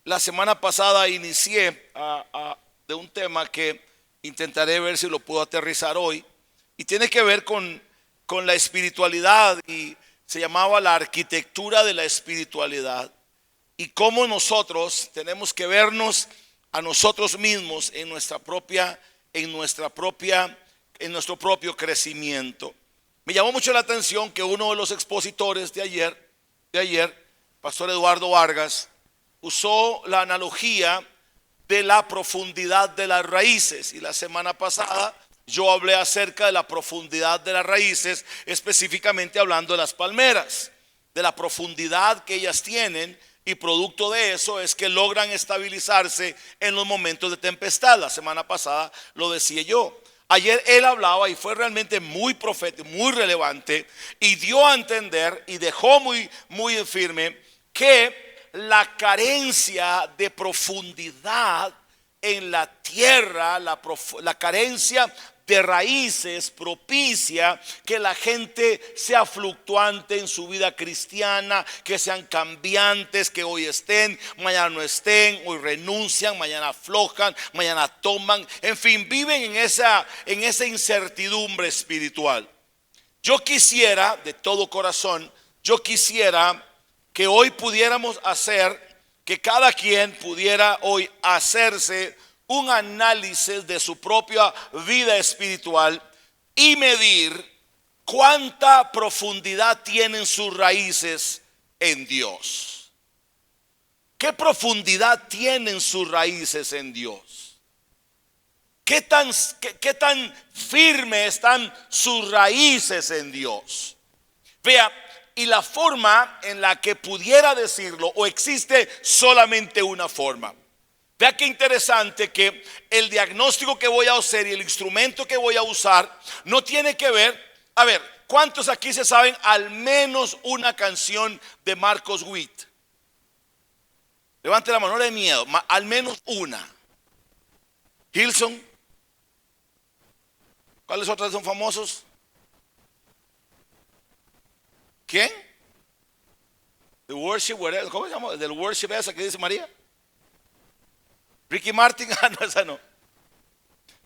La semana pasada inicié de un tema que intentaré ver si lo puedo aterrizar hoy, y tiene que ver con la espiritualidad, y se llamaba la arquitectura de la espiritualidad, y cómo nosotros tenemos que vernos a nosotros mismos en nuestro propio crecimiento. Me llamó mucho la atención que uno de los expositores de ayer, Pastor Eduardo Vargas, usó la analogía de la profundidad de las raíces, y la semana pasada yo hablé acerca de la profundidad de las raíces, específicamente hablando de las palmeras, de la profundidad que ellas tienen, y producto de eso es que logran estabilizarse en los momentos de tempestad. La semana pasada lo decía yo. Ayer él hablaba y fue realmente muy profético, muy relevante, y dio a entender y dejó muy, muy firme que la carencia de profundidad en la tierra, la carencia de raíces, propicia que la gente sea fluctuante en su vida cristiana, que sean cambiantes, que hoy estén, mañana no estén, hoy renuncian, mañana aflojan, mañana toman, en fin, viven en esa incertidumbre espiritual. Yo quisiera, de todo corazón, que hoy pudiéramos que cada quien pudiera hoy hacerse un análisis de su propia vida espiritual y medir cuánta profundidad tienen sus raíces en Dios. ¿Qué profundidad tienen sus raíces en Dios? ¿Qué tan firme están sus raíces en Dios? Vea, y la forma en la que pudiera decirlo, o existe solamente una forma. Vea qué interesante que el diagnóstico que voy a hacer y el instrumento que voy a usar no tiene que ver. A ver, ¿cuántos aquí se saben al menos una canción de Marcos Witt? Levante la mano, no de miedo, al menos una. Hilson. ¿Cuáles otras son famosos? ¿Quién? The Worship, ¿cómo se llama? Del Worship, esa que dice María. Ricky Martin, no, esa no.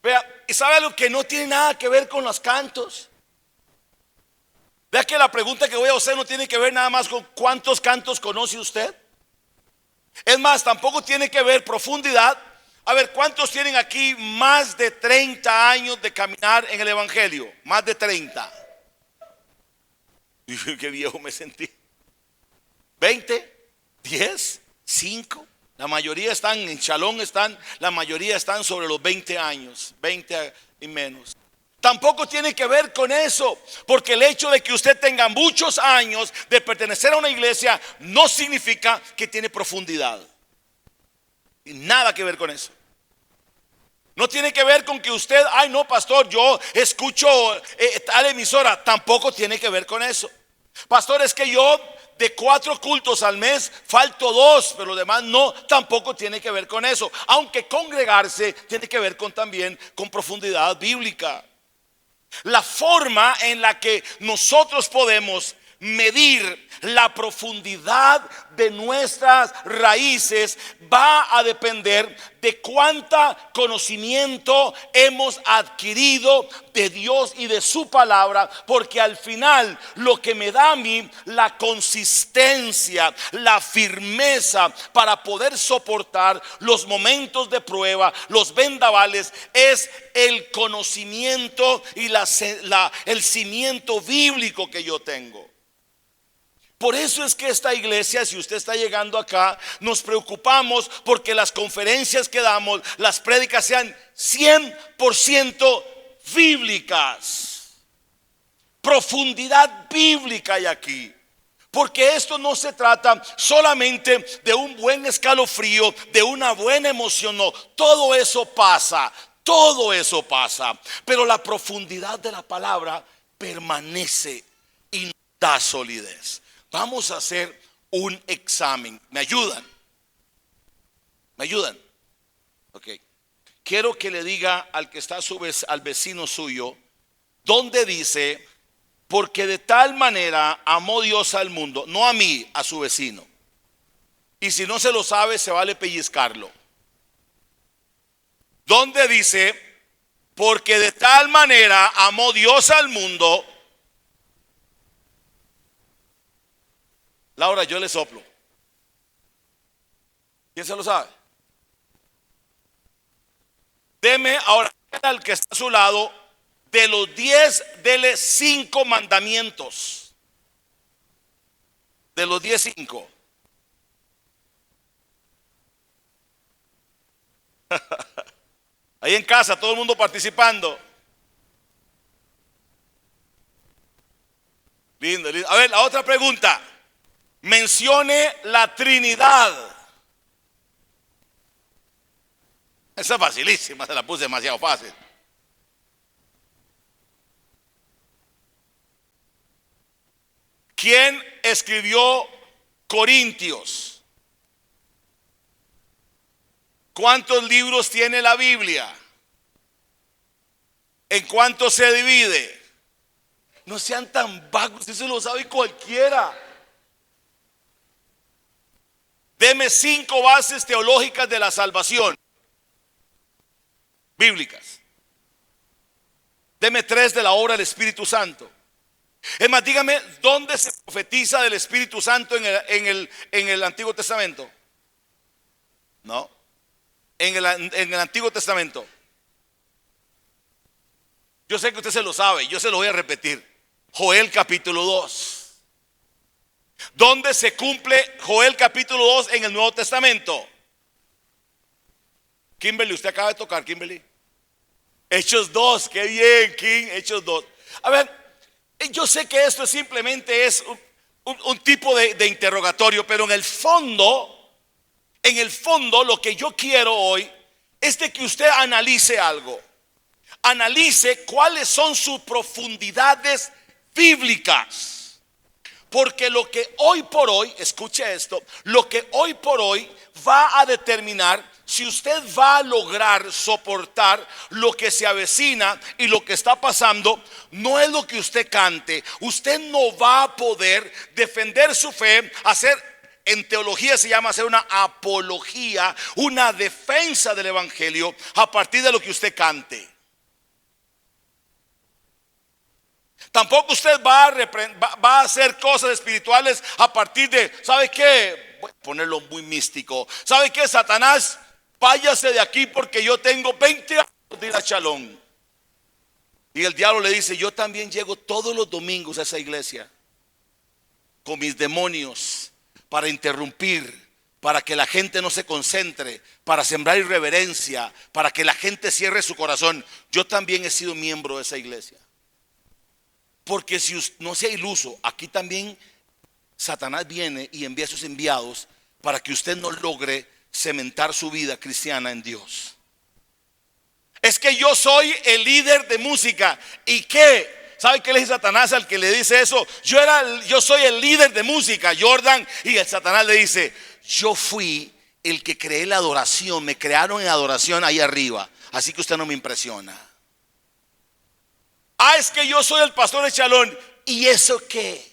Vea, ¿y sabe algo que no tiene nada que ver con los cantos? Vea que la pregunta que voy a hacer no tiene que ver nada más con cuántos cantos conoce usted. Es más, tampoco tiene que ver profundidad. A ver, ¿cuántos tienen aquí más de 30 años de caminar en el Evangelio? Más de 30. Qué viejo me sentí. 20, 10, 5. La mayoría están en Shalom, la mayoría están sobre los 20 años, 20 y menos. Tampoco tiene que ver con eso, porque el hecho de que usted tenga muchos años de pertenecer a una iglesia no significa que tiene profundidad. Y nada que ver con eso. No tiene que ver con que usted, ay no, pastor, yo escucho tal emisora. Tampoco tiene que ver con eso. Pastor, es que yo de 4 cultos al mes falto 2, pero lo demás no, tampoco tiene que ver con eso. Aunque congregarse tiene que ver también con profundidad bíblica. La forma en la que nosotros podemos medir la profundidad de nuestras raíces va a depender de cuánta conocimiento hemos adquirido de Dios y de su palabra, porque al final lo que me da a mí la consistencia, la firmeza para poder soportar los momentos de prueba, los vendavales, es el conocimiento y el cimiento bíblico que yo tengo. Por eso es que esta iglesia, si usted está llegando acá, nos preocupamos porque las conferencias que damos, las prédicas sean 100% bíblicas. Profundidad bíblica hay aquí. Porque esto no se trata solamente de un buen escalofrío, de una buena emoción, no. Todo eso pasa, pero la profundidad de la palabra permanece y nos da solidez. Vamos a hacer un examen. ¿Me ayudan? Ok. Quiero que le diga al que está al vecino suyo, ¿dónde dice Porque de tal manera amó Dios al mundo, no a mí, a su vecino. Y si no se lo sabe, se vale pellizcarlo. Donde dice, porque de tal manera amó Dios al mundo. Laura, yo le soplo. ¿Quién se lo sabe? Deme ahora al que está a su lado, de los 10, dele 5 mandamientos. De los 10, 5. Ahí en casa, todo el mundo participando. Lindo, lindo. A ver, la otra pregunta. Mencione la Trinidad. Esa es facilísima, se la puse demasiado fácil. ¿Quién escribió Corintios? ¿Cuántos libros tiene la Biblia? ¿En cuánto se divide? No sean tan vagos, eso lo sabe cualquiera. Deme 5 bases teológicas de la salvación, bíblicas. Deme 3 de la obra del Espíritu Santo. Es más, dígame, ¿dónde se profetiza del Espíritu Santo en el Antiguo Testamento? No. En el Antiguo Testamento. Yo sé que usted se lo sabe, yo se lo voy a repetir. Joel capítulo 2. ¿Dónde se cumple Joel capítulo 2 en el Nuevo Testamento? Kimberly, usted acaba de tocar, Kimberly. Hechos 2, qué bien, King, Hechos 2. A ver, yo sé que esto simplemente es un tipo de interrogatorio, pero en el fondo lo que yo quiero hoy es de que usted analice algo. Analice cuáles son sus profundidades bíblicas. Porque lo que hoy por hoy, escuche esto, lo que hoy por hoy va a determinar si usted va a lograr soportar lo que se avecina y lo que está pasando. No es lo que usted cante. Usted no va a poder defender su fe, en teología se llama hacer una apología, una defensa del evangelio a partir de lo que usted cante. Tampoco usted va a hacer cosas espirituales a partir de, ¿sabe qué? Voy a ponerlo muy místico. ¿Sabe qué, Satanás? Váyase de aquí porque yo tengo 20 años de ir a Chalón. Y el diablo le dice, yo también llego todos los domingos a esa iglesia con mis demonios para interrumpir, para que la gente no se concentre, para sembrar irreverencia, para que la gente cierre su corazón. Yo también he sido miembro de esa iglesia. Porque si usted no sea iluso, aquí también Satanás viene y envía a sus enviados para que usted no logre cementar su vida cristiana en Dios. Es que yo soy el líder de música. ¿Y qué? ¿Sabe qué le dice Satanás al que le dice eso? Yo soy el líder de música, Jordan. Y el Satanás le dice, yo fui el que creé la adoración. Me crearon en adoración ahí arriba. Así que usted no me impresiona. Es que yo soy el pastor de Chalón. ¿Y eso qué?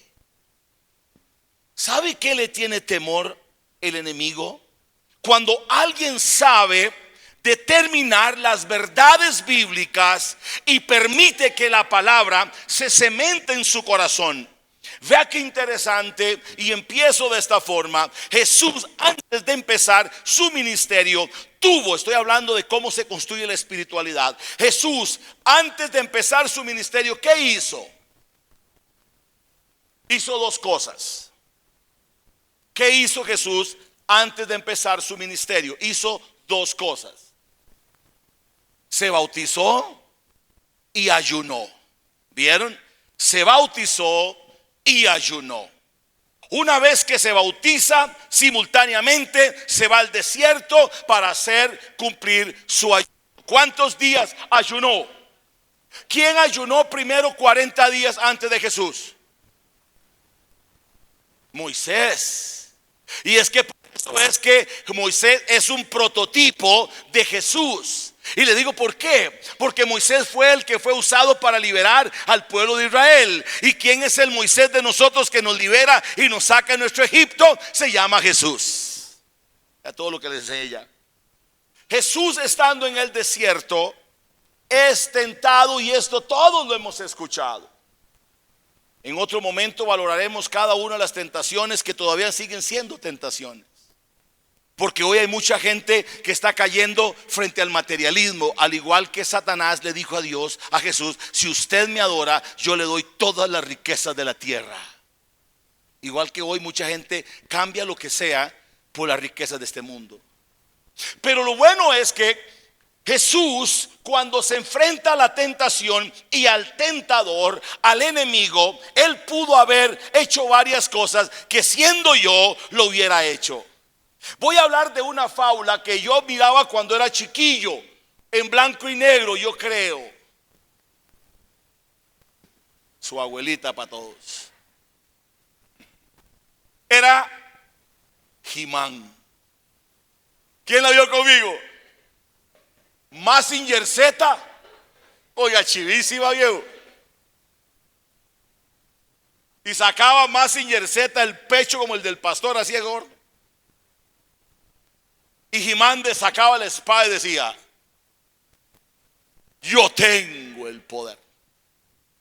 ¿Sabe qué le tiene temor el enemigo? Cuando alguien sabe determinar las verdades bíblicas y permite que la palabra se cemente en su corazón. Vea qué interesante, y empiezo de esta forma. Jesús, antes de empezar su ministerio, estoy hablando de cómo se construye la espiritualidad. Jesús, antes de empezar su ministerio, ¿qué hizo? Hizo 2 cosas. ¿Qué hizo Jesús antes de empezar su ministerio? Hizo 2 cosas. Se bautizó y ayunó. ¿Vieron? Se bautizó y ayunó. Una vez que se bautiza, simultáneamente se va al desierto para hacer cumplir su ayuno. ¿Cuántos días ayunó? ¿Quién ayunó primero 40 días antes de Jesús? Moisés. Y es que por eso es que Moisés es un prototipo de Jesús. Y le digo ¿por qué? Porque Moisés fue el que fue usado para liberar al pueblo de Israel. ¿Y quién es el Moisés de nosotros que nos libera y nos saca de nuestro Egipto? Se llama Jesús. A todo lo que les enseñé ya. Jesús, estando en el desierto, es tentado, y esto todos lo hemos escuchado. En otro momento valoraremos cada una de las tentaciones que todavía siguen siendo tentaciones. Porque hoy hay mucha gente que está cayendo frente al materialismo, al igual que Satanás le dijo a Dios, a Jesús: si usted me adora, yo le doy todas las riquezas de la tierra. Igual que hoy mucha gente cambia lo que sea por las riquezas de este mundo. Pero lo bueno es que Jesús, cuando se enfrenta a la tentación y al tentador, al enemigo, él pudo haber hecho varias cosas que siendo yo lo hubiera hecho. Voy a hablar de una fábula que yo miraba cuando era chiquillo, en blanco y negro, yo creo. Su abuelita para todos. Era He-Man. ¿Quién la vio conmigo? Mazinger Z. Oiga, chivísima, viejo. Y sacaba Mazinger Z el pecho como el del pastor, así de gordo. Y He-Man sacaba la espada y decía: yo tengo el poder.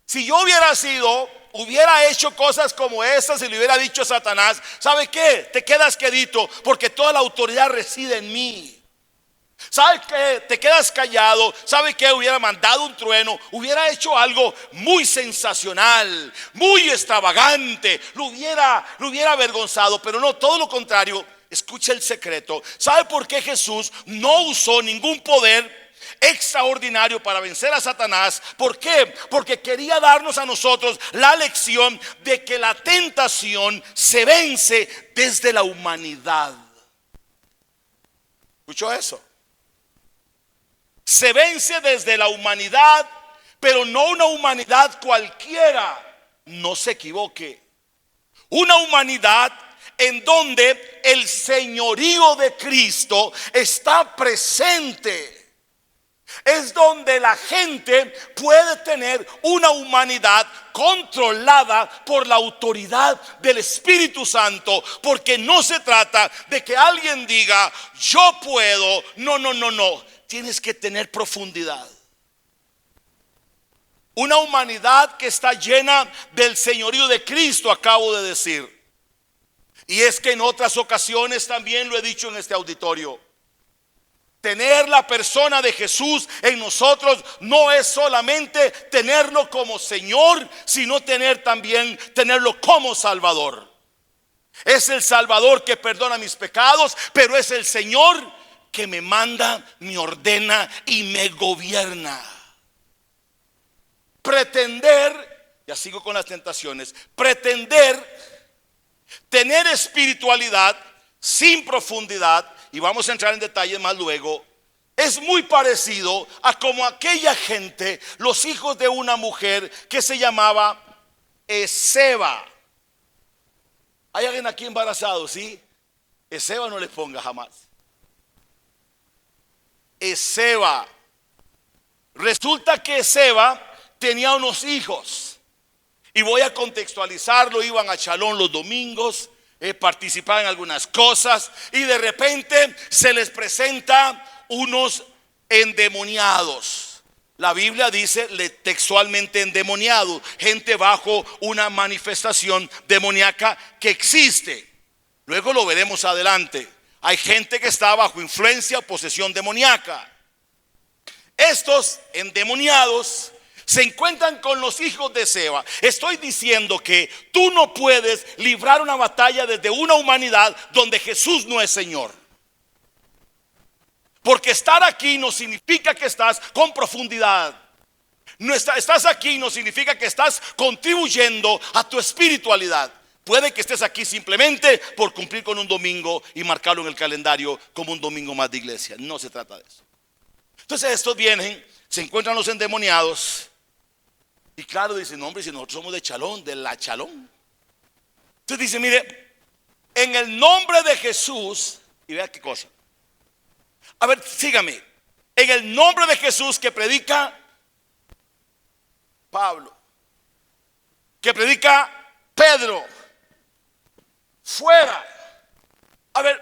Si yo hubiera hecho cosas como esas y le hubiera dicho a Satanás: ¿sabe qué? Te quedas quedito porque toda la autoridad reside en mí. ¿Sabe qué? Te quedas callado. ¿Sabe qué? Hubiera mandado un trueno, hubiera hecho algo muy sensacional, muy extravagante, lo hubiera avergonzado. Pero no, todo lo contrario. Escucha el secreto. ¿Sabe por qué Jesús no usó ningún poder extraordinario para vencer a Satanás? ¿Por qué? Porque quería darnos a nosotros la lección de que la tentación se vence desde la humanidad. ¿Escuchó eso? Se vence desde la humanidad, pero no una humanidad cualquiera. No se equivoque. Una humanidad en donde el señorío de Cristo está presente. Es donde la gente puede tener una humanidad controlada por la autoridad del Espíritu Santo. Porque no se trata de que alguien diga: yo puedo. No. Tienes que tener profundidad. Una humanidad que está llena del señorío de Cristo, acabo de decir. Y es que en otras ocasiones también lo he dicho en este auditorio. Tener la persona de Jesús en nosotros no es solamente tenerlo como Señor, sino tenerlo como Salvador. Es el Salvador que perdona mis pecados, pero es el Señor que me manda, me ordena y me gobierna. Pretender, ya sigo con las tentaciones, pretender tener espiritualidad sin profundidad, y vamos a entrar en detalles más luego, es muy parecido a como aquella gente, los hijos de una mujer que se llamaba Esceva. ¿Hay alguien aquí embarazado? ¿Sí? Esceva no le ponga jamás. Esceva. Resulta que Esceva tenía unos hijos. Y voy a contextualizarlo. Iban a Chalón los domingos, participaban en algunas cosas, y de repente se les presenta unos endemoniados. La Biblia dice textualmente endemoniados, gente bajo una manifestación demoníaca que existe. Luego lo veremos adelante. Hay gente que está bajo influencia o posesión demoníaca. Estos endemoniados se encuentran con los hijos de Esceva. Estoy diciendo que tú no puedes librar una batalla desde una humanidad donde Jesús no es Señor. Porque estar aquí no significa que estás con profundidad. Estás aquí no significa que estás contribuyendo a tu espiritualidad. Puede que estés aquí simplemente por cumplir con un domingo y marcarlo en el calendario como un domingo más de iglesia. No se trata de eso. Entonces estos vienen, se encuentran los endemoniados. Y claro, dicen: no, hombre, si nosotros somos de Chalón, de la Chalón. Entonces dice: mire, en el nombre de Jesús, y vea qué cosa. A ver, sígame. En el nombre de Jesús que predica Pablo, que predica Pedro, fuera. A ver,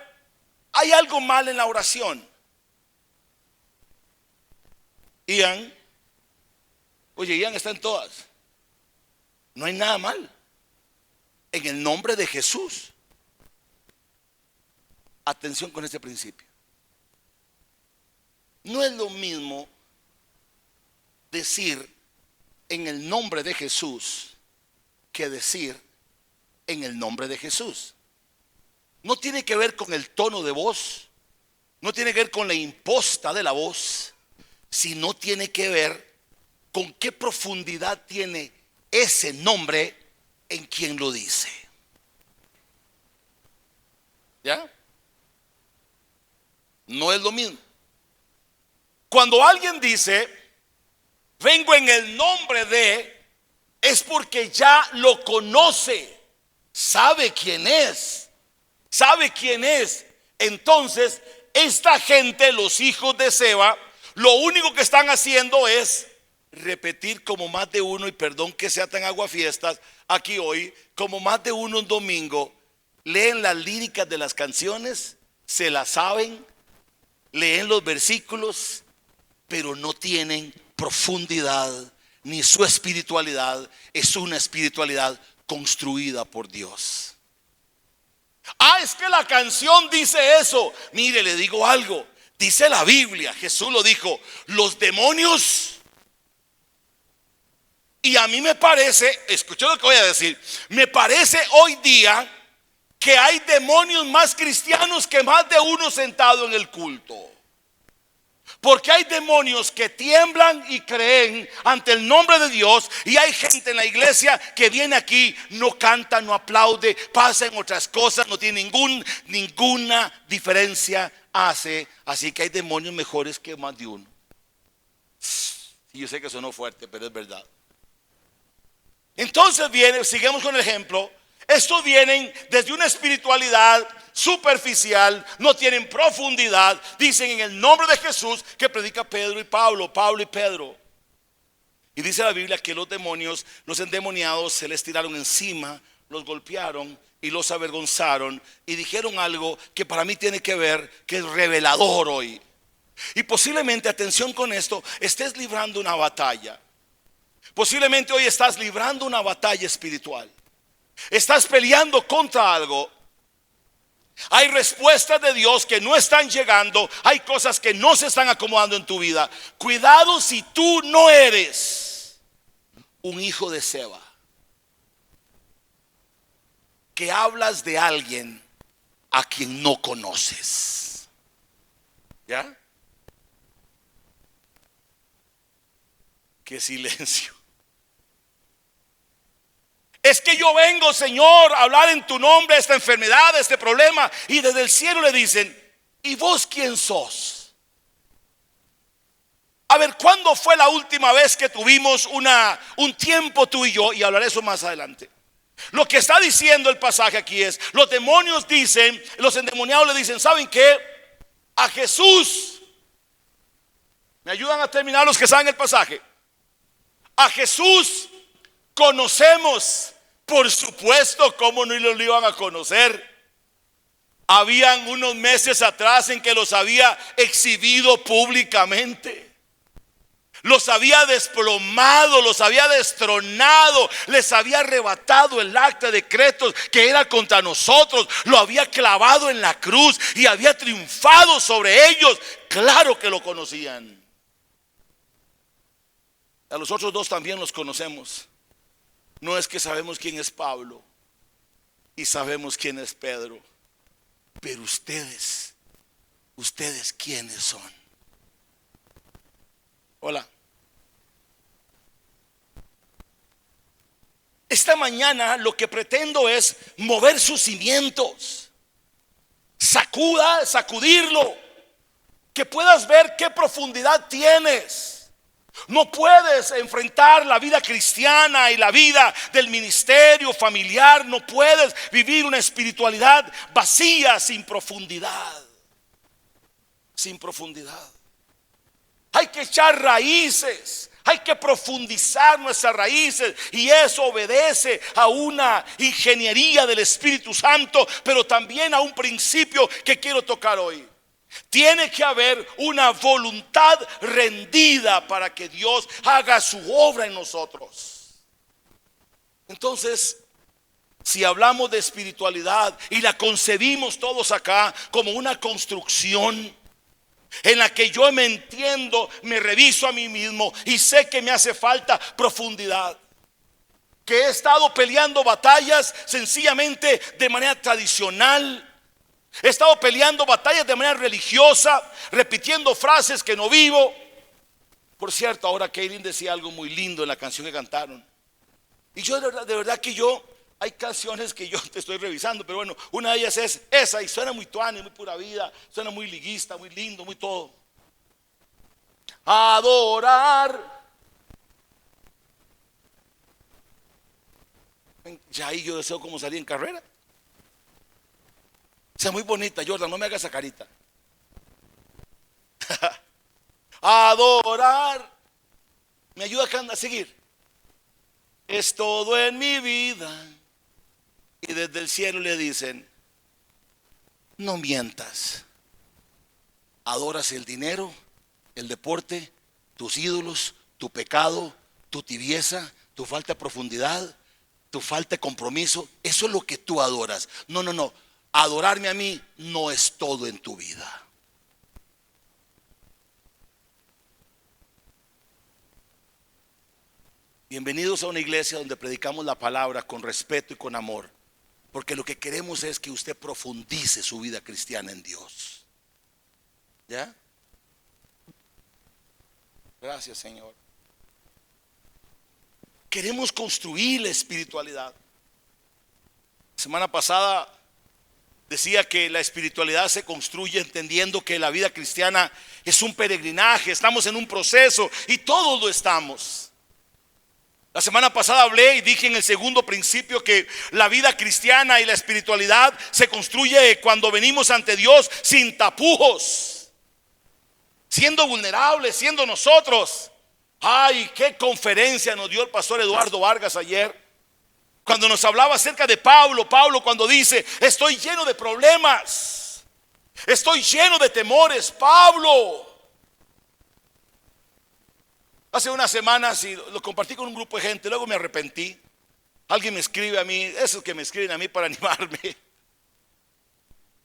hay algo mal en la oración. Ian, oye, Ian está en todas. No hay nada mal. En el nombre de Jesús. Atención con este principio. No es lo mismo decir en el nombre de Jesús que decir en el nombre de Jesús. No tiene que ver con el tono de voz, no tiene que ver con la imposta de la voz, sino tiene que ver con qué profundidad tiene ese nombre en quien lo dice. ¿Ya? No es lo mismo. Cuando alguien dice, vengo en el nombre de, es porque ya lo conoce, sabe quién es, sabe quién es. Entonces, esta gente, los hijos de Seba, lo único que están haciendo es repetir como más de uno, y perdón que sea tan aguafiestas aquí hoy, como más de uno un domingo, leen las líricas de las canciones, se las saben, leen los versículos, pero no tienen profundidad, ni su espiritualidad es una espiritualidad construida por Dios. Es que la canción dice eso. Mire, le digo algo, dice la Biblia, Jesús lo dijo, los demonios. Y a mí me parece, escuché lo que voy a decir, me parece hoy día que hay demonios más cristianos que más de uno sentado en el culto. Porque hay demonios que tiemblan y creen ante el nombre de Dios, y hay gente en la iglesia que viene aquí, no canta, no aplaude, pasa en otras cosas, no tiene ninguna diferencia hace. Así que hay demonios mejores que más de uno. Y yo sé que sonó fuerte, pero es verdad. Entonces sigamos con el ejemplo. Estos vienen desde una espiritualidad superficial, no tienen profundidad. Dicen en el nombre de Jesús que predica Pedro y Pablo, Pablo y Pedro. Y dice la Biblia que los demonios, los endemoniados, se les tiraron encima, los golpearon y los avergonzaron y dijeron algo que para mí tiene que ver, que es revelador hoy. Y posiblemente, atención con esto, estés librando una batalla. Posiblemente hoy estás librando una batalla espiritual. Estás peleando contra algo. Hay respuestas de Dios que no están llegando. Hay cosas que no se están acomodando en tu vida. Cuidado si tú no eres un hijo de Seba, que hablas de alguien a quien no conoces. ¿Ya? Qué silencio. Es que yo vengo, Señor, a hablar en tu nombre esta enfermedad, este problema. Y desde el cielo le dicen, ¿y vos quién sos? A ver, ¿cuándo fue la última vez que tuvimos un tiempo tú y yo? Y hablaré eso más adelante. Lo que está diciendo el pasaje aquí es, los demonios dicen, los endemoniados le dicen, ¿saben qué? A Jesús, ¿me ayudan a terminar los que saben el pasaje? A Jesús conocemos. Por supuesto, ¿cómo no lo iban a conocer? Habían unos meses atrás en que los había exhibido públicamente. Los había desplomado, los había destronado, les había arrebatado el acta de decretos que era contra nosotros, lo había clavado en la cruz y había triunfado sobre ellos. Claro que lo conocían. A los otros dos también los conocemos. No es que sabemos quién es Pablo y sabemos quién es Pedro, pero ustedes quiénes son. Hola. Esta mañana lo que pretendo es mover sus cimientos, sacudirlo, que puedas ver qué profundidad tienes. No puedes enfrentar la vida cristiana y la vida del ministerio familiar. No puedes vivir una espiritualidad vacía, sin profundidad. Sin profundidad. Hay que echar raíces. Hay que profundizar nuestras raíces, y eso obedece a una ingeniería del Espíritu Santo, pero también a un principio que quiero tocar hoy. Tiene que haber una voluntad rendida para que Dios haga su obra en nosotros. Entonces, si hablamos de espiritualidad y la concebimos todos acá como una construcción en la que yo me entiendo, me reviso a mí mismo y sé que me hace falta profundidad, que he estado peleando batallas sencillamente de manera tradicional, he estado peleando batallas de manera religiosa, repitiendo frases que no vivo. Por cierto, ahora Kaylin decía algo muy lindo en la canción que cantaron, y yo de verdad que hay canciones que yo te estoy revisando, pero bueno, una de ellas es esa, y suena muy tuani, muy pura vida, suena muy liguista, muy lindo, muy todo. Adorar. Ya ahí yo deseo como salir en carrera. O sea, muy bonita, Jordan, no me hagas esa carita. Adorar. Me ayuda a seguir. Es todo en mi vida. Y desde el cielo le dicen: no mientas. Adoras el dinero, el deporte, tus ídolos, tu pecado, tu tibieza, tu falta de profundidad, tu falta de compromiso. Eso es lo que tú adoras. No. Adorarme a mí no es todo en tu vida. Bienvenidos a una iglesia donde predicamos la palabra con respeto y con amor, porque lo que queremos es que usted profundice su vida cristiana en Dios. ¿Ya? Gracias, Señor. Queremos construir la espiritualidad. Semana pasada decía que la espiritualidad se construye entendiendo que la vida cristiana es un peregrinaje. Estamos en un proceso y todos lo estamos. La semana pasada hablé y dije en el segundo principio que la vida cristiana y la espiritualidad se construye cuando venimos ante Dios sin tapujos, siendo vulnerables, siendo nosotros. Ay, qué conferencia nos dio el pastor Eduardo Vargas ayer, cuando nos hablaba acerca de Pablo cuando dice: estoy lleno de problemas, estoy lleno de temores. Pablo, hace unas semanas, y lo compartí con un grupo de gente, luego me arrepentí. Alguien me escribe a mí, esos que me escriben a mí para animarme,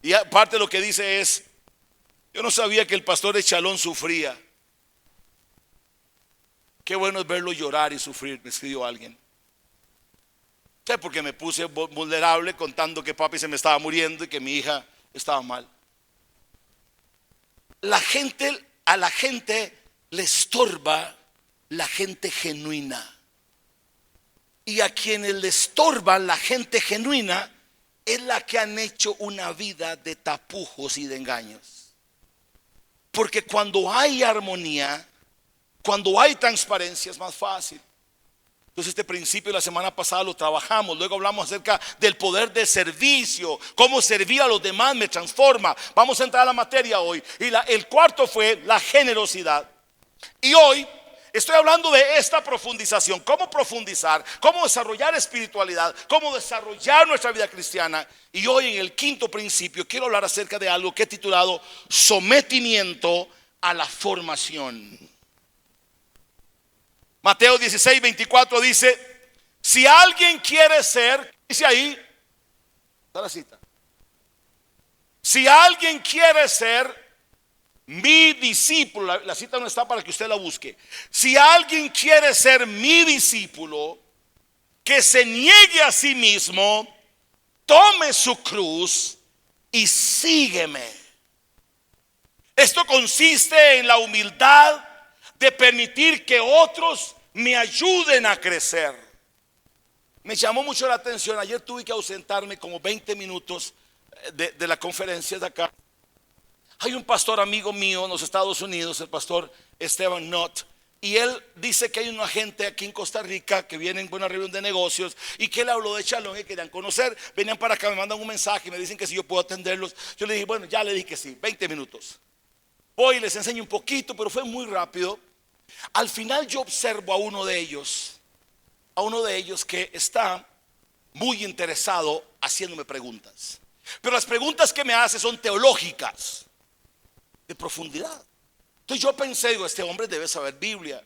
y aparte lo que dice es: yo no sabía que el pastor de Chalón sufría. Qué bueno es verlo llorar y sufrir, me escribió alguien. ¿Sé? Porque me puse vulnerable contando que papi se me estaba muriendo y que mi hija estaba mal. A la gente le estorba la gente genuina, y a quienes le estorba la gente genuina es la que han hecho una vida de tapujos y de engaños. Porque cuando hay armonía, cuando hay transparencia, es más fácil. Entonces este principio la semana pasada lo trabajamos. Luego hablamos acerca del poder de servicio, cómo servir a los demás me transforma. Vamos a entrar a la materia hoy. Y el cuarto fue la generosidad. Y hoy estoy hablando de esta profundización. Cómo profundizar, cómo desarrollar espiritualidad, cómo desarrollar nuestra vida cristiana. Y hoy en el quinto principio quiero hablar acerca de algo que he titulado sometimiento a la formación. Mateo 16:24 dice: si alguien quiere ser, dice ahí, está la cita, si alguien quiere ser mi discípulo, la cita no está para que usted la busque. Si alguien quiere ser mi discípulo, que se niegue a sí mismo, tome su cruz y sígueme. Esto consiste en la humildad de permitir que otros me ayuden a crecer. Me llamó mucho la atención. Ayer tuve que ausentarme como 20 minutos de la conferencia de acá. Hay un pastor amigo mío en los Estados Unidos, el pastor Esteban Knott, Y él dice que hay una gente aquí en Costa Rica que viene en una reunión de negocios y que él habló de Shalom y querían conocer. Venían para acá, me mandan un mensaje y me dicen que si yo puedo atenderlos. Yo le dije, bueno, ya le dije que sí, 20 minutos. Voy y les enseño un poquito, pero fue muy rápido. Al final yo observo a uno de ellos que está muy interesado haciéndome preguntas. Pero las preguntas que me hace son teológicas, de profundidad. Entonces yo pensé, digo, este hombre debe saber Biblia.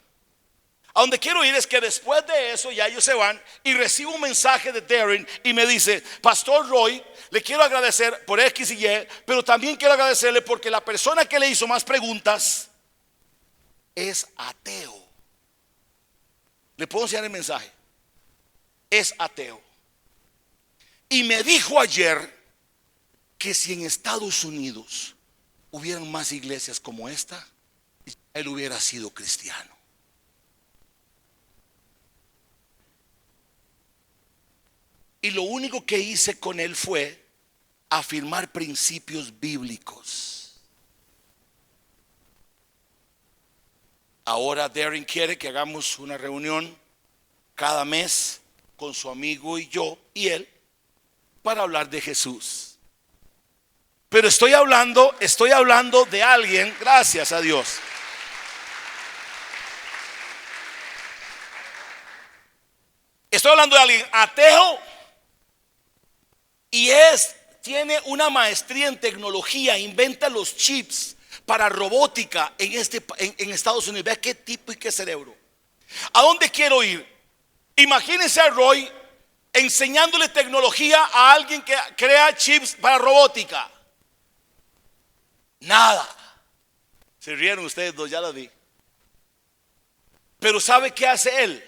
A donde quiero ir es que después de eso ya ellos se van y recibo un mensaje de Darren y me dice, Pastor Roy, le quiero agradecer por X y Y, pero también quiero agradecerle porque la persona que le hizo más preguntas es ateo. Le puedo enseñar el mensaje. Es ateo. Y me dijo ayer que si en Estados Unidos hubieran más iglesias como esta, él hubiera sido cristiano. Y lo único que hice con él fue afirmar principios bíblicos. Ahora Darren quiere que hagamos una reunión cada mes con su amigo y yo y él para hablar de Jesús. Pero estoy hablando de alguien, gracias a Dios. Estoy hablando de alguien ateo y tiene una maestría en tecnología, inventa los chips para robótica en Estados Unidos. Vea qué tipo y qué cerebro. ¿A dónde quiero ir? Imagínense a Roy enseñándole tecnología a alguien que crea chips para robótica. Nada. Se rieron ustedes dos, ya lo vi. Pero ¿sabe qué hace él?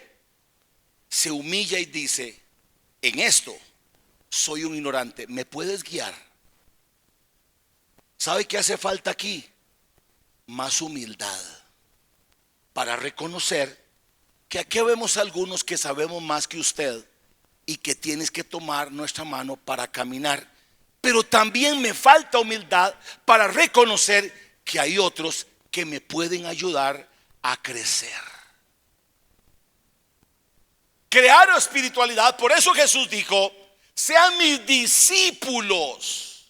Se humilla y dice, en esto soy un ignorante, ¿me puedes guiar? ¿Sabe qué hace falta aquí? Más humildad para reconocer que aquí vemos algunos que sabemos más que usted y que tienes que tomar nuestra mano para caminar. Pero también me falta humildad para reconocer que hay otros que me pueden ayudar a crecer. Crear espiritualidad, por eso Jesús dijo, sean mis discípulos.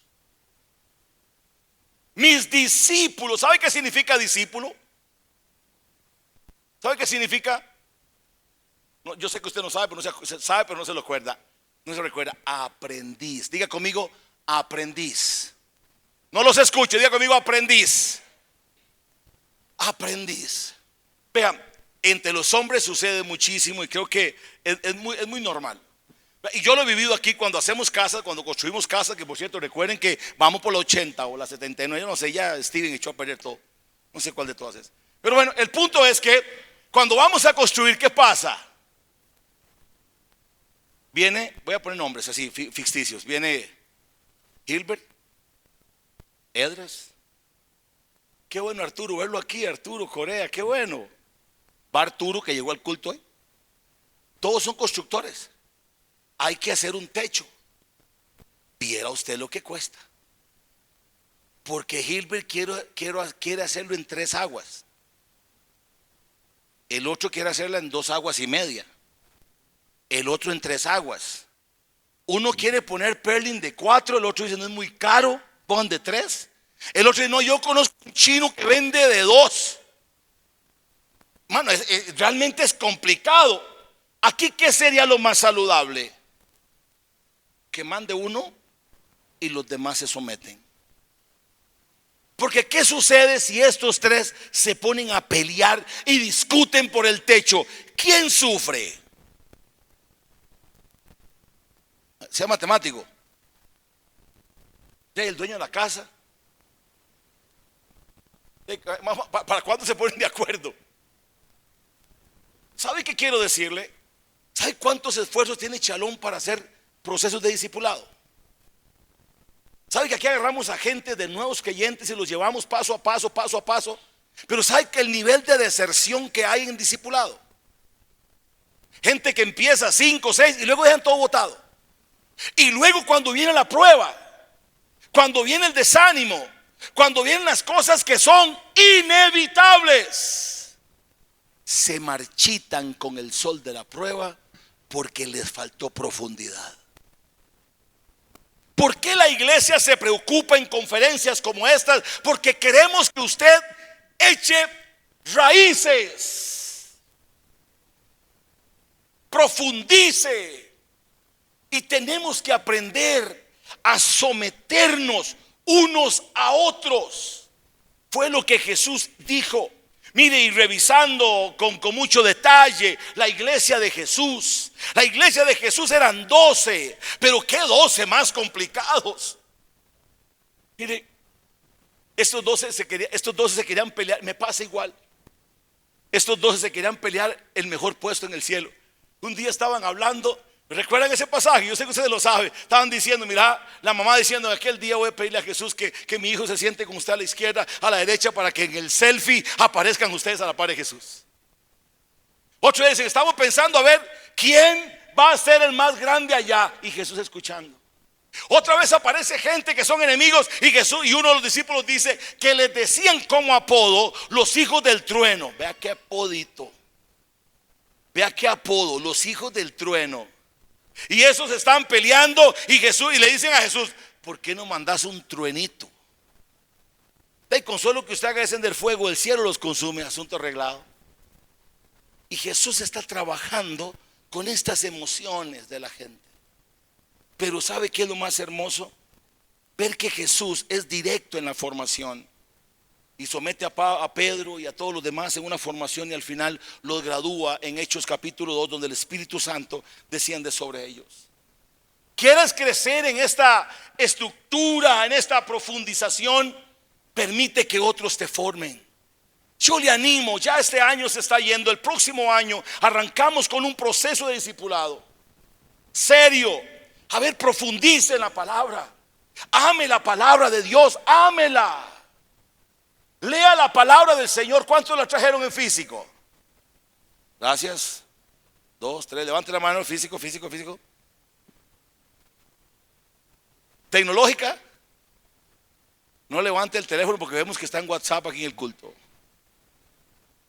Mis discípulos. ¿Sabe qué significa discípulo? ¿Sabe qué significa? No, yo sé que usted no sabe, pero no se lo recuerda. No se recuerda. Aprendiz. Diga conmigo, aprendiz. No los escucho, diga conmigo, aprendiz. Aprendiz. Vean, entre los hombres sucede muchísimo y creo que es muy normal. Y yo lo he vivido aquí cuando hacemos casas, cuando construimos casas, que por cierto recuerden que vamos por la 80 o la 79, yo no sé, ya Steven echó a perder todo. No sé cuál de todas es. Pero bueno, el punto es que cuando vamos a construir, ¿qué pasa? Viene, voy a poner nombres así, ficticios. Viene Gilbert, Edras. Qué bueno Arturo, verlo aquí, Arturo Corea, qué bueno. Va Arturo que llegó al culto hoy. Todos son constructores. Hay que hacer un techo. Viera usted lo que cuesta. Porque Gilbert quiere hacerlo en 3 aguas. El otro quiere hacerla en 2 aguas y media. El otro en 3 aguas. Uno quiere poner Perlin de 4, el otro dice no es muy caro, pongan de 3. El otro dice no, yo conozco un chino que vende de 2. Mano, realmente es complicado. Aquí, ¿qué sería lo más saludable? Que mande uno y los demás se someten. Porque ¿qué sucede si estos 3 se ponen a pelear y discuten por el techo? ¿Quién sufre? Sea matemático. El dueño de la casa. ¿Para cuándo se ponen de acuerdo? ¿Sabe qué quiero decirle? ¿Sabe cuántos esfuerzos tiene Shalom para hacer procesos de discipulado? ¿Sabe que aquí agarramos a gente de nuevos creyentes y los llevamos paso a paso, paso a paso? Pero ¿sabe que el nivel de deserción que hay en discipulado? Gente que empieza 5, 6 y luego dejan todo botado. Y luego cuando viene la prueba, cuando viene el desánimo, cuando vienen las cosas que son inevitables, se marchitan con el sol de la prueba porque les faltó profundidad. ¿Por qué la iglesia se preocupa en conferencias como estas? Porque queremos que usted eche raíces, profundice, y tenemos que aprender a someternos unos a otros. Fue lo que Jesús dijo. Mire, y revisando con mucho detalle la iglesia de Jesús. La iglesia de Jesús eran 12, pero qué 12 más complicados. Mire, estos 12 se querían pelear, me pasa igual. Estos 12 se querían pelear el mejor puesto en el cielo. Un día estaban hablando, ¿recuerdan ese pasaje? Yo sé que ustedes lo saben. Estaban diciendo, mira, la mamá diciendo, aquel día voy a pedirle a Jesús que mi hijo se siente con usted a la izquierda, a la derecha, para que en el selfie aparezcan ustedes a la par de Jesús. Otros dicen, estamos pensando a ver quién va a ser el más grande allá, y Jesús escuchando. Otra vez aparece gente que son enemigos, y Jesús, y uno de los discípulos dice que les decían como apodo los hijos del trueno. Vea qué apodito, vea qué apodo, los hijos del trueno. Y esos están peleando, y le dicen a Jesús, ¿por qué no mandas un truenito? Y con solo que usted haga descender fuego, el cielo los consume, asunto arreglado. Y Jesús está trabajando con estas emociones de la gente. Pero ¿sabe qué es lo más hermoso? Ver que Jesús es directo en la formación y somete a Pedro y a todos los demás en una formación, y al final los gradúa en Hechos capítulo 2, donde el Espíritu Santo desciende sobre ellos. ¿Quieres crecer en esta estructura, en esta profundización? Permite que otros te formen. Yo le animo, ya este año se está yendo, el próximo año arrancamos con un proceso de discipulado serio. A ver, profundice en la palabra. Ame la palabra de Dios, ámela. Lea la palabra del Señor. ¿Cuántos la trajeron en físico? Gracias. 2, 3, levante la mano. Físico. Tecnológica. No levante el teléfono porque vemos que está en WhatsApp aquí en el culto.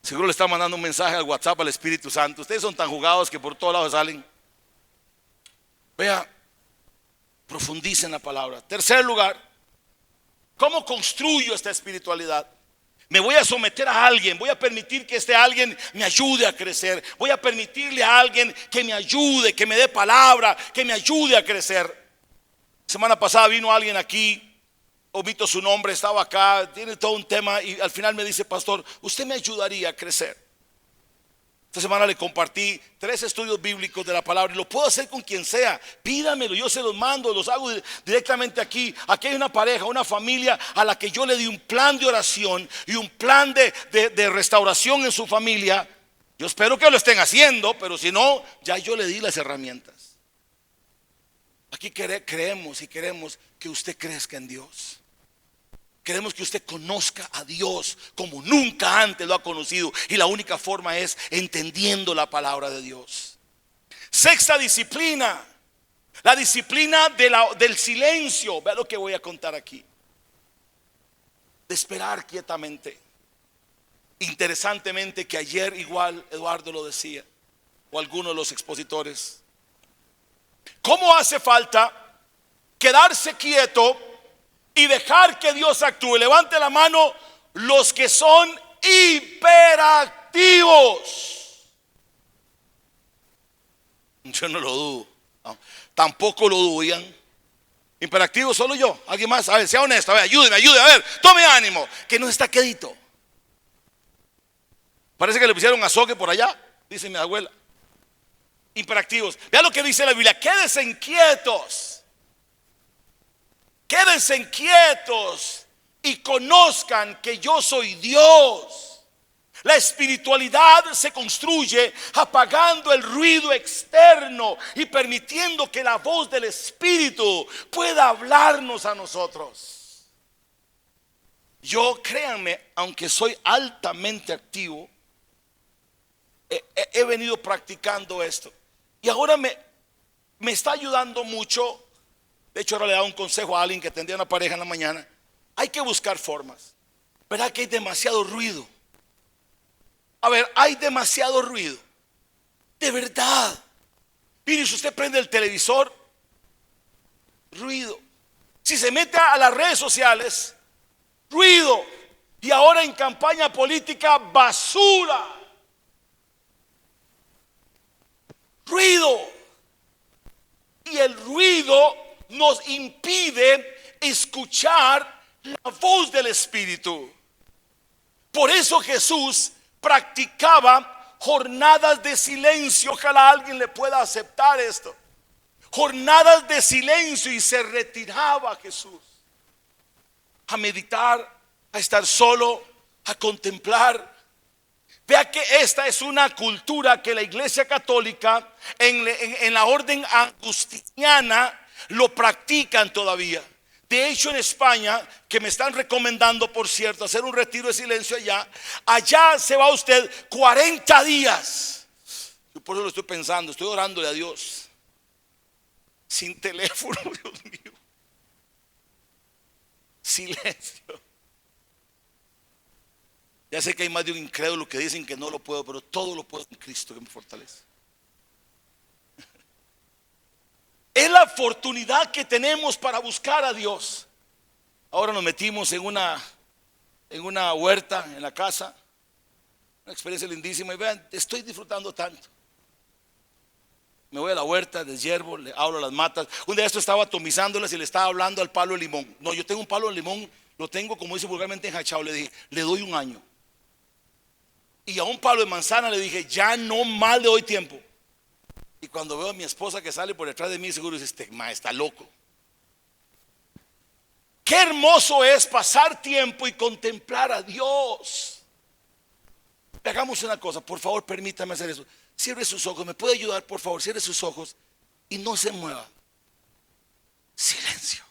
Seguro le está mandando un mensaje al WhatsApp al Espíritu Santo. Ustedes son tan jugados que por todos lados salen. Vea, profundice en la palabra. Tercer lugar, ¿cómo construyo esta espiritualidad? Me voy a someter a alguien, voy a permitir que este alguien me ayude a crecer. Voy a permitirle a alguien que me ayude, que me dé palabra, que me ayude a crecer. Semana pasada vino alguien aquí, omito su nombre, estaba acá, tiene todo un tema, y al final me dice, pastor, ¿usted me ayudaría a crecer? Esta semana le compartí 3 estudios bíblicos de la palabra, y lo puedo hacer con quien sea. Pídamelo, yo se los mando, los hago directamente aquí. Aquí hay una pareja, una familia a la que yo le di un plan de oración y un plan de restauración en su familia. Yo espero que lo estén haciendo, pero si no, ya yo le di las herramientas. Aquí creemos y queremos que usted crezca en Dios. Queremos que usted conozca a Dios como nunca antes lo ha conocido, y la única forma es entendiendo la palabra de Dios. Sexta disciplina, la disciplina del silencio. Vea lo que voy a contar aquí. De esperar quietamente. Interesantemente que ayer igual Eduardo lo decía, o alguno de los expositores. ¿Cómo hace falta quedarse quieto y dejar que Dios actúe? Levante la mano los que son hiperactivos. Yo no lo dudo, no. Tampoco lo dudan. Hiperactivos solo yo. ¿Alguien más? A ver, sea honesto, a ver, ayúdeme, a ver, tome ánimo. Que no está quedito. Parece que le pusieron azogue por allá, dice mi abuela. Hiperactivos. Vea lo que dice la Biblia: quédense inquietos. Quédense quietos y conozcan que yo soy Dios. La espiritualidad se construye apagando el ruido externo y permitiendo que la voz del Espíritu pueda hablarnos a nosotros. Yo, créanme, aunque soy altamente activo, he venido practicando esto, y ahora me está ayudando mucho. De hecho, ahora le he dado un consejo a alguien que tendría una pareja en la mañana. Hay que buscar formas. ¿Verdad que hay demasiado ruido? A ver, hay demasiado ruido. De verdad. Mire, si usted prende el televisor, ruido. Si se mete a las redes sociales, ruido. Y ahora en campaña política, basura. Ruido. Y el ruido nos impide escuchar la voz del Espíritu. Por eso Jesús practicaba jornadas de silencio. Ojalá alguien le pueda aceptar esto. Jornadas de silencio, y se retiraba Jesús a meditar, a estar solo, a contemplar. Vea que esta es una cultura que la Iglesia Católica en la orden agustiniana lo practican todavía. De hecho, en España, que me están recomendando, por cierto, hacer un retiro de silencio allá se va usted 40 días. Yo por eso lo estoy pensando, estoy orándole a Dios. Sin teléfono, Dios mío. Silencio. Ya sé que hay más de un incrédulo que dicen que no lo puedo, pero todo lo puedo en Cristo que me fortalece. Es la oportunidad que tenemos para buscar a Dios. Ahora nos metimos en una huerta en la casa. Una experiencia lindísima. Y vean, estoy disfrutando tanto. Me voy a la huerta, deshiervo, le hablo a las matas. Un día esto estaba atomizándolas y le estaba hablando al palo de limón. No, yo tengo un palo de limón, lo tengo como dice vulgarmente enjachado. Le dije, le doy un año. Y a un palo de manzana le dije, ya no más le doy tiempo. Y cuando veo a mi esposa que sale por detrás de mí, seguro dice, este ma está loco. Qué hermoso es pasar tiempo y contemplar a Dios. Hagamos una cosa, por favor, permítame hacer eso. Cierre sus ojos, ¿me puede ayudar? Por favor, cierre sus ojos y no se mueva. Silencio.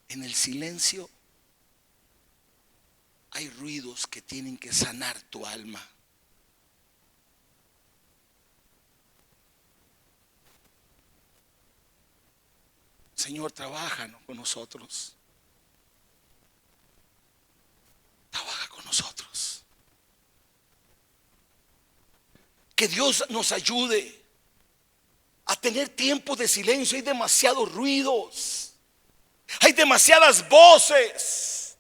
En el silencio hay ruidos que tienen que sanar tu alma. Señor, trabaja con nosotros. Trabaja con nosotros. Que Dios nos ayude a tener tiempo de silencio. Hay demasiados ruidos, hay demasiadas voces.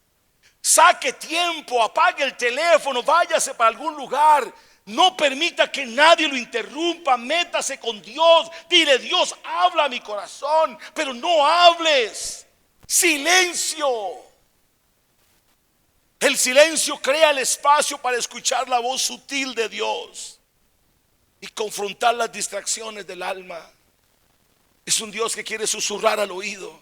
Saque tiempo, apague el teléfono, váyase para algún lugar. No permita que nadie lo interrumpa. Métase con Dios. Dile, Dios, habla a mi corazón, pero no hables. Silencio. El silencio crea el espacio para escuchar la voz sutil de Dios y confrontar las distracciones del alma. Es un Dios que quiere susurrar al oído.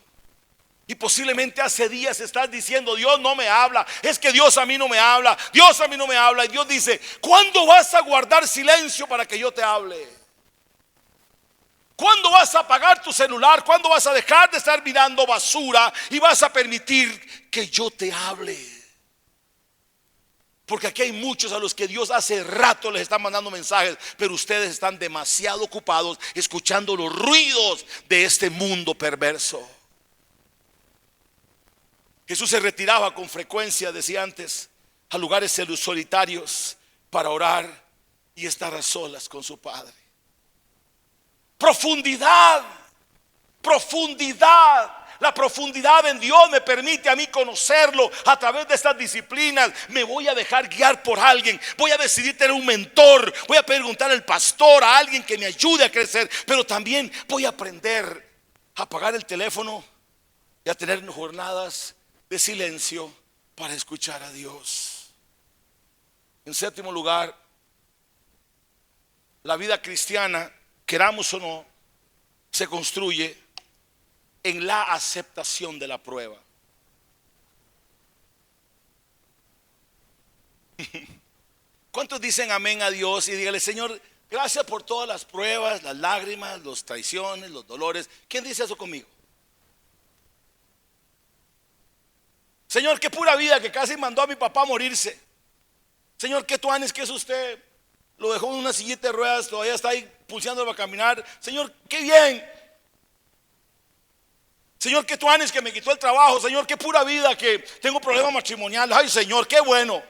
Y posiblemente hace días estás diciendo, Dios no me habla, es que Dios a mí no me habla, Dios a mí no me habla. Y Dios dice, ¿cuándo vas a guardar silencio para que yo te hable? ¿Cuándo vas a apagar tu celular? ¿Cuándo vas a dejar de estar mirando basura y vas a permitir que yo te hable? Porque aquí hay muchos a los que Dios hace rato les está mandando mensajes, pero ustedes están demasiado ocupados escuchando los ruidos de este mundo perverso. Jesús se retiraba con frecuencia, decía antes, a lugares solitarios para orar y estar a solas con su Padre. Profundidad, profundidad. La profundidad en Dios me permite a mí conocerlo a través de estas disciplinas. Me voy a dejar guiar por alguien. Voy a decidir tener un mentor. Voy a preguntar al pastor, a alguien que me ayude a crecer. Pero también voy a aprender a apagar el teléfono y a tener jornadas de silencio para escuchar a Dios. En séptimo lugar, la vida cristiana, queramos o no, se construye en la aceptación de la prueba. ¿Cuántos dicen amén a Dios y dígale, Señor, gracias por todas las pruebas, las lágrimas, las traiciones, los dolores? ¿Quién dice eso conmigo? Señor, qué pura vida que casi mandó a mi papá a morirse. Señor, qué tuanes que es usted. Lo dejó en una sillita de ruedas, todavía está ahí pulseando para caminar. Señor, qué bien. Señor, que tú anes que me quitó el trabajo. Señor, qué pura vida, que tengo problemas matrimoniales. Ay, Señor, qué bueno.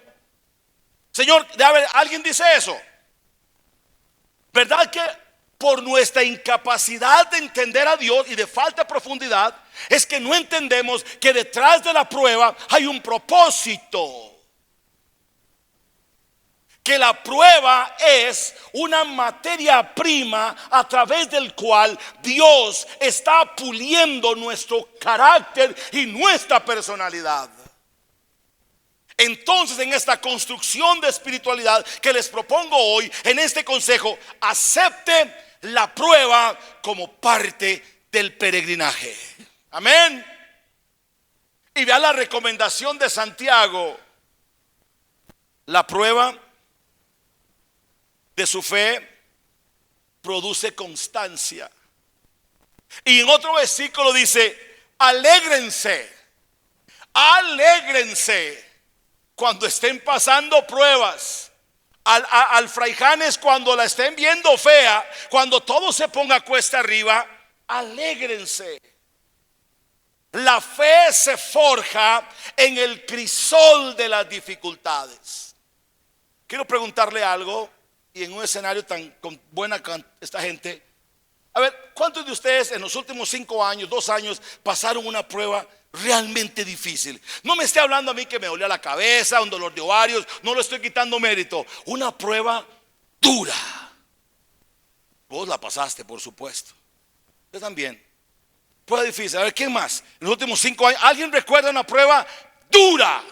Señor, alguien dice eso. ¿Verdad que por nuestra incapacidad de entender a Dios y de falta de profundidad es que no entendemos que detrás de la prueba hay un propósito? Que la prueba es una materia prima a través del cual Dios está puliendo nuestro carácter y nuestra personalidad. Entonces, en esta construcción de espiritualidad que les propongo hoy, en este consejo, acepte la prueba como parte del peregrinaje. Amén. Y vea la recomendación de Santiago. La prueba de su fe produce constancia. Y en otro versículo dice: alégrense, alégrense cuando estén pasando pruebas. Al fraijanes, cuando la estén viendo fea, cuando todo se ponga cuesta arriba, alégrense. La fe se forja en el crisol de las dificultades. Quiero preguntarle algo, y en un escenario tan con buena esta gente. A ver, ¿cuántos de ustedes en los últimos 5 años, 2 años, pasaron una prueba realmente difícil? No me esté hablando a mí que me dolía la cabeza, un dolor de ovarios, no le estoy quitando mérito. Una prueba dura. Vos la pasaste, por supuesto. Yo también. Prueba difícil. A ver, ¿quién más? En los últimos 5 años, ¿alguien recuerda una prueba dura?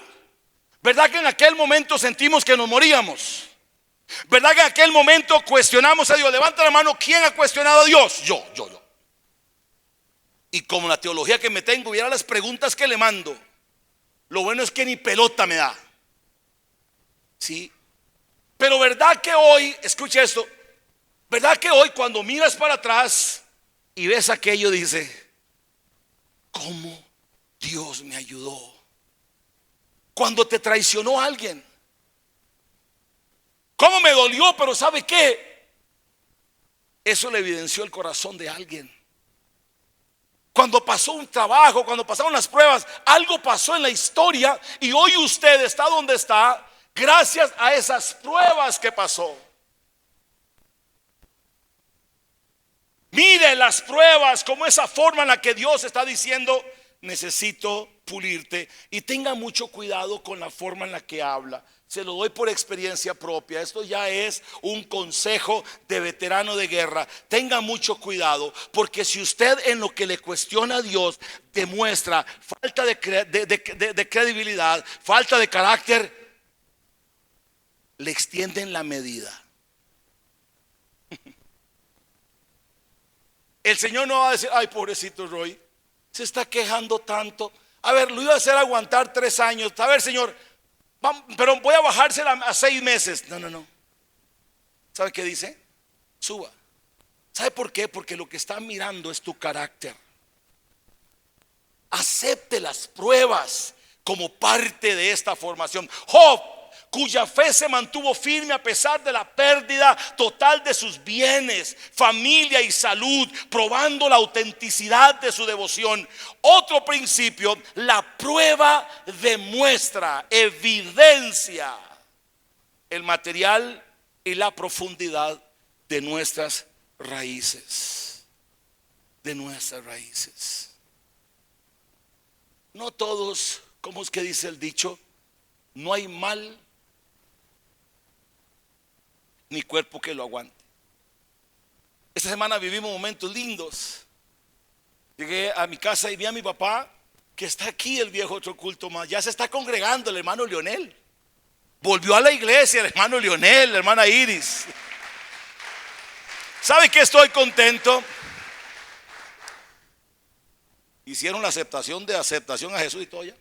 ¿Verdad que en aquel momento sentimos que nos moríamos? ¿Verdad que en aquel momento cuestionamos a Dios? Levanta la mano, ¿quién ha cuestionado a Dios? Yo. Y como la teología que me tengo, viera las preguntas que le mando. Lo bueno es que ni pelota me da. Sí. Pero verdad que hoy, escucha esto, verdad que hoy cuando miras para atrás y ves aquello, dice: ¿cómo Dios me ayudó? Cuando te traicionó alguien, ¿cómo me dolió? Pero ¿sabe qué? Eso le evidenció el corazón de alguien. Cuando pasó un trabajo, cuando pasaron las pruebas, algo pasó en la historia y hoy usted está donde está gracias a esas pruebas que pasó. Mire las pruebas como esa forma en la que Dios está diciendo: necesito pulirte. Y tenga mucho cuidado con la forma en la que habla. Se lo doy por experiencia propia. Esto ya es un consejo de veterano de guerra. Tenga mucho cuidado, porque si usted en lo que le cuestiona a Dios demuestra falta de credibilidad, falta de carácter, le extienden la medida. El Señor no va a decir: ay, pobrecito Roy, se está quejando tanto. A ver, lo iba a hacer aguantar 3 años. A ver, Señor, pero voy a bajársela a 6 meses. No. ¿Sabe qué dice? Suba. ¿Sabe por qué? Porque lo que está mirando es tu carácter. Acepte las pruebas como parte de esta formación. Job, cuya fe se mantuvo firme a pesar de la pérdida total de sus bienes, familia y salud, probando la autenticidad de su devoción. Otro principio: la prueba demuestra, evidencia el material y la profundidad de nuestras raíces. De nuestras raíces. No todos, ¿cómo es que dice el dicho? No hay mal ni cuerpo que lo aguante. Esta semana vivimos momentos lindos. Llegué a mi casa y vi a mi papá, que está aquí, el viejo otro culto más. Ya se está congregando el hermano Leonel. Volvió a la iglesia el hermano Leonel, la hermana Iris. ¿Sabe qué? Estoy contento. Hicieron la aceptación a Jesús y todo ya.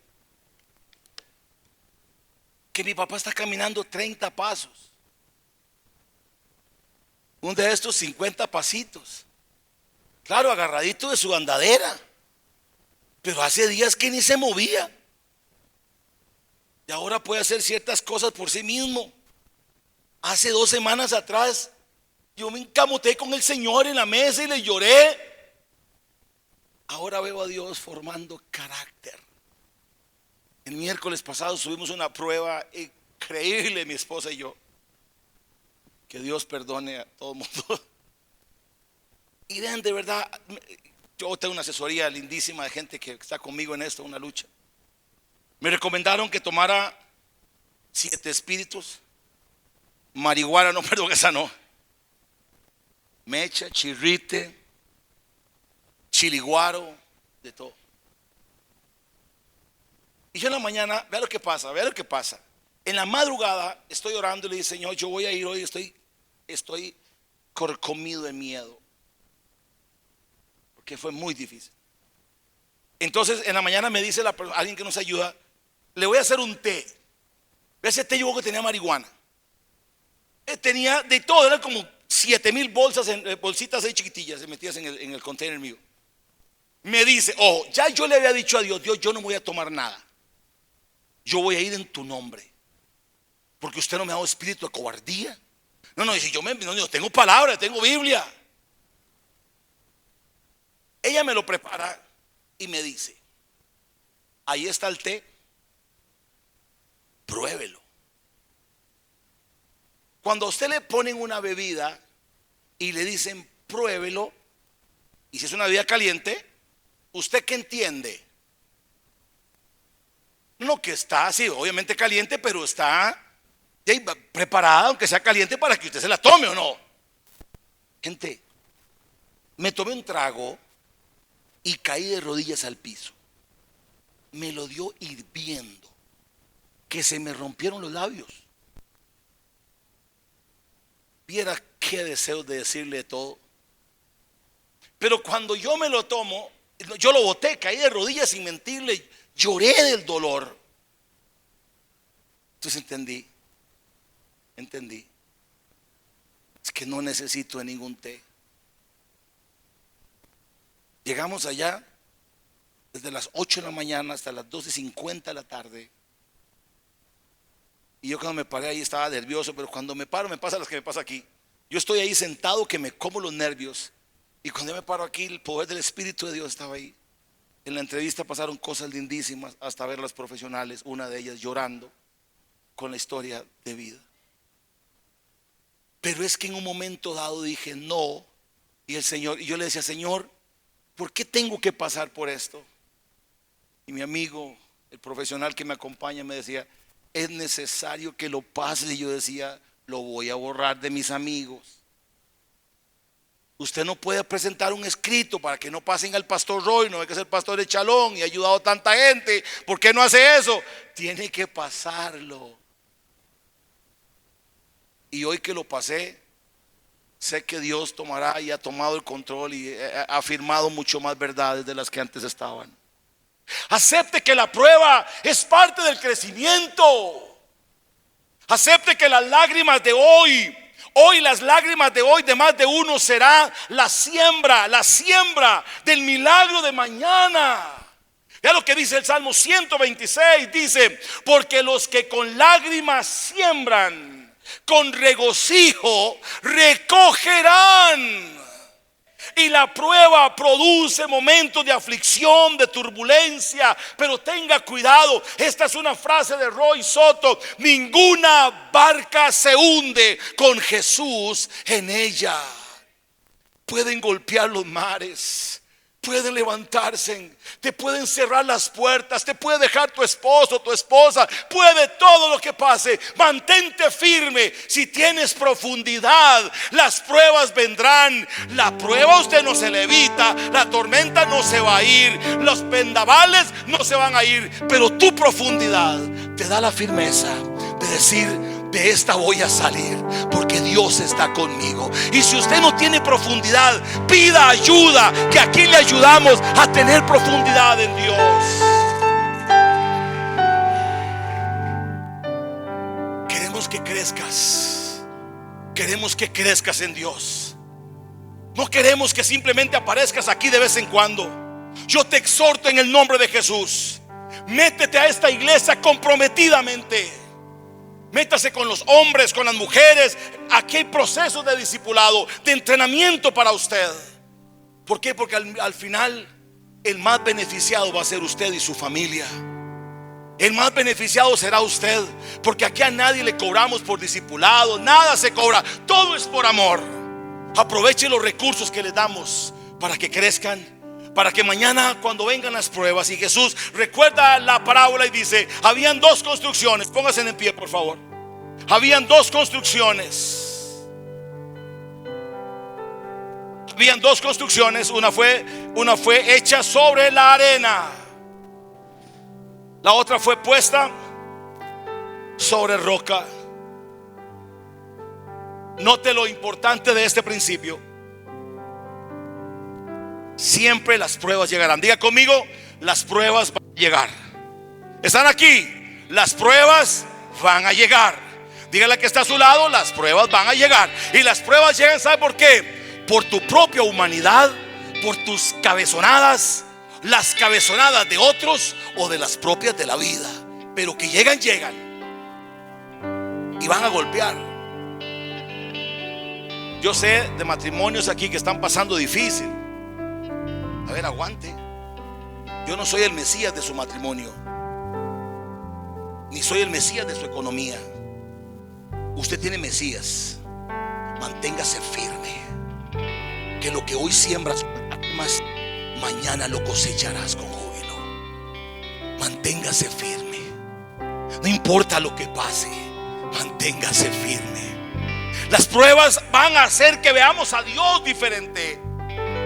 Que mi papá está caminando 30 pasos. Un de estos 50 pasitos. Claro, agarradito de su andadera. Pero hace días que ni se movía. Y ahora puede hacer ciertas cosas por sí mismo. Hace 2 semanas atrás, yo me encamoté con el Señor en la mesa y le lloré. ahora veo a Dios formando carácter. El miércoles pasado subimos una prueba increíble, mi esposa y yo. Que Dios perdone a todo el mundo. Y vean, de verdad, yo tengo una asesoría lindísima de gente que está conmigo en esto, una lucha. Me recomendaron que tomara 7 espíritus. Marihuana, no, perdón, esa no. Mecha, chirrite, chiliguaro, de todo. Y yo en la mañana, vea lo que pasa, vea lo que pasa. En la madrugada estoy orando y le digo, Señor, yo voy a ir hoy, estoy corcomido de miedo. Porque fue muy difícil. Entonces en la mañana me dice alguien que nos ayuda, le voy a hacer un té. Ese té yo que tenía marihuana. Tenía de todo, eran como 7,000 bolsas, bolsitas ahí chiquitillas, se metidas en el container mío. Me dice, ya yo le había dicho a Dios, Dios, yo no voy a tomar nada. Yo voy a ir en tu nombre. Porque usted no me ha dado espíritu de cobardía. No, dice, yo tengo palabra, tengo Biblia. Ella me lo prepara y me dice, ahí está el té, pruébelo. Cuando a usted le ponen una bebida y le dicen pruébelo, y si es una bebida caliente, ¿usted qué entiende? No, que está así, obviamente caliente, pero está preparada, aunque sea caliente, para que usted se la tome o no. Gente, me tomé un trago y caí de rodillas al piso. Me lo dio hirviendo, que se me rompieron los labios. Viera qué deseo de decirle todo. Pero cuando yo me lo tomo, yo lo boté, caí de rodillas sin mentirle, lloré del dolor. Entonces entendí. Es que no necesito de ningún té. Llegamos allá desde las 8 de la mañana hasta las 12:50 de la tarde. Y yo cuando me paré ahí estaba nervioso, pero cuando me paro me pasa lo que me pasa aquí. Yo estoy ahí sentado que me como los nervios. Y cuando yo me paro aquí, el poder del Espíritu de Dios estaba ahí. En la entrevista pasaron cosas lindísimas, hasta ver las profesionales, una de ellas llorando con la historia de vida. Pero es que en un momento dado dije no. Y yo le decía, Señor, ¿por qué tengo que pasar por esto? Y mi amigo, el profesional que me acompaña, me decía, es necesario que lo pases. Y yo decía, lo voy a borrar de mis amigos. Usted no puede presentar un escrito para que no pasen al pastor Roy, no hay que ser pastor de Chalón y ha ayudado a tanta gente. ¿Por qué no hace eso? Tiene que pasarlo. Y hoy que lo pasé, sé que Dios tomará y ha tomado el control y ha afirmado mucho más verdades de las que antes estaban. Acepte que la prueba es parte del crecimiento. Acepte que las lágrimas de hoy las lágrimas de hoy de más de uno será la siembra del milagro de mañana. Vea lo que dice el Salmo 126, dice, porque los que con lágrimas siembran, con regocijo recogerán. Y la prueba produce momentos de aflicción, de turbulencia, pero tenga cuidado. Esta es una frase de Roy Soto: ninguna barca se hunde con Jesús en ella. Pueden golpear los mares, pueden levantarse, te pueden cerrar las puertas, te puede dejar tu esposo, tu esposa, puede todo lo que pase. Mantente firme. Si tienes profundidad, las pruebas vendrán. La prueba usted no se le evita, la tormenta no se va a ir, los vendavales no se van a ir, pero tu profundidad te da la firmeza de decir, de esta voy a salir porque Dios está conmigo. Y si usted no tiene profundidad, pida ayuda, que aquí le ayudamos a tener profundidad en Dios. Queremos que crezcas. Queremos que crezcas en Dios. No queremos que simplemente aparezcas aquí de vez en cuando. Yo te exhorto en el nombre de Jesús, métete a esta iglesia comprometidamente. Métase con los hombres, con las mujeres. Aquí hay procesos de discipulado, de entrenamiento para usted. ¿Por qué? Porque al final el más beneficiado va a ser usted y su familia. El más beneficiado será usted, porque aquí a nadie le cobramos por discipulado, nada se cobra, todo es por amor. Aproveche los recursos que les damos para que crezcan, para que mañana cuando vengan las pruebas, y Jesús recuerda la parábola y dice: habían dos construcciones. Pónganse en pie, por favor. Habían dos construcciones. Habían dos construcciones. Una fue hecha sobre la arena. La otra fue puesta sobre roca. Note lo importante de este principio. Siempre las pruebas llegarán. Diga conmigo: las pruebas van a llegar. ¿Están aquí? Las pruebas van a llegar. Dígale que está a su lado: las pruebas van a llegar. Y las pruebas llegan, ¿sabe por qué? Por tu propia humanidad, por tus cabezonadas, las cabezonadas de otros o de las propias de la vida. Pero que llegan, llegan. Y van a golpear. Yo sé de matrimonios aquí que están pasando difícil. A ver, aguante. Yo no soy el Mesías de su matrimonio, ni soy el Mesías de su economía. Usted tiene Mesías. Manténgase firme, que lo que hoy siembras más, mañana lo cosecharás con júbilo. Manténgase firme. No importa lo que pase, manténgase firme. Las pruebas van a hacer que veamos a Dios diferente.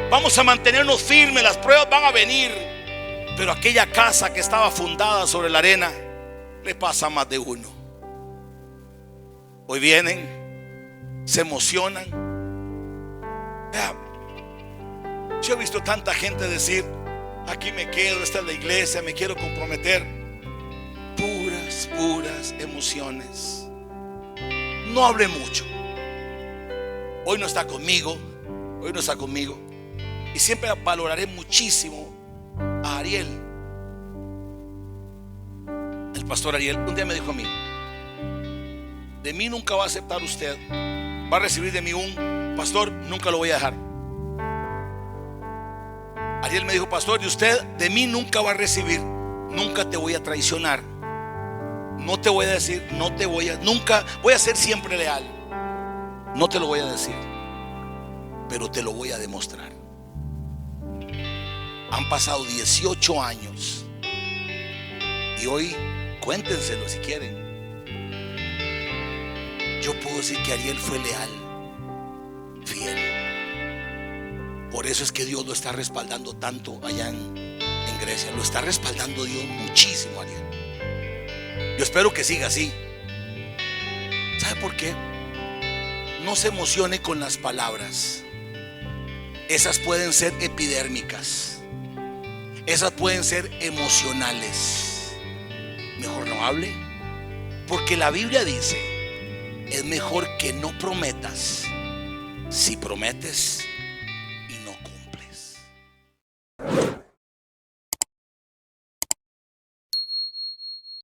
Vamos a mantenernos firmes. Las pruebas van a venir. Pero aquella casa que estaba fundada sobre la arena, le pasa a más de uno. Hoy vienen, se emocionan. Vea, yo he visto tanta gente decir: aquí me quedo, esta es la iglesia, me quiero comprometer. Puras emociones. No hable mucho. Hoy no está conmigo. Hoy no está conmigo. Y siempre valoraré muchísimo a Ariel. El pastor Ariel un día me dijo a mí: de mí nunca va a aceptar usted, va a recibir de mí un pastor, nunca lo voy a dejar. Ariel me dijo: pastor, y usted de mí nunca va a recibir, nunca te voy a traicionar, no te voy a decir, nunca voy a ser siempre leal. No te lo voy a decir, pero te lo voy a demostrar. Han pasado 18 años y hoy cuéntenselo si quieren. Yo puedo decir que Ariel fue leal, fiel. Por eso es que Dios lo está respaldando tanto allá en Grecia. Lo está respaldando Dios muchísimo, Ariel. Yo espero que siga así. ¿Sabe por qué? No se emocione con las palabras. Esas pueden ser epidérmicas. Esas pueden ser emocionales. Mejor no hable, porque la Biblia dice: es mejor que no prometas. Si prometes,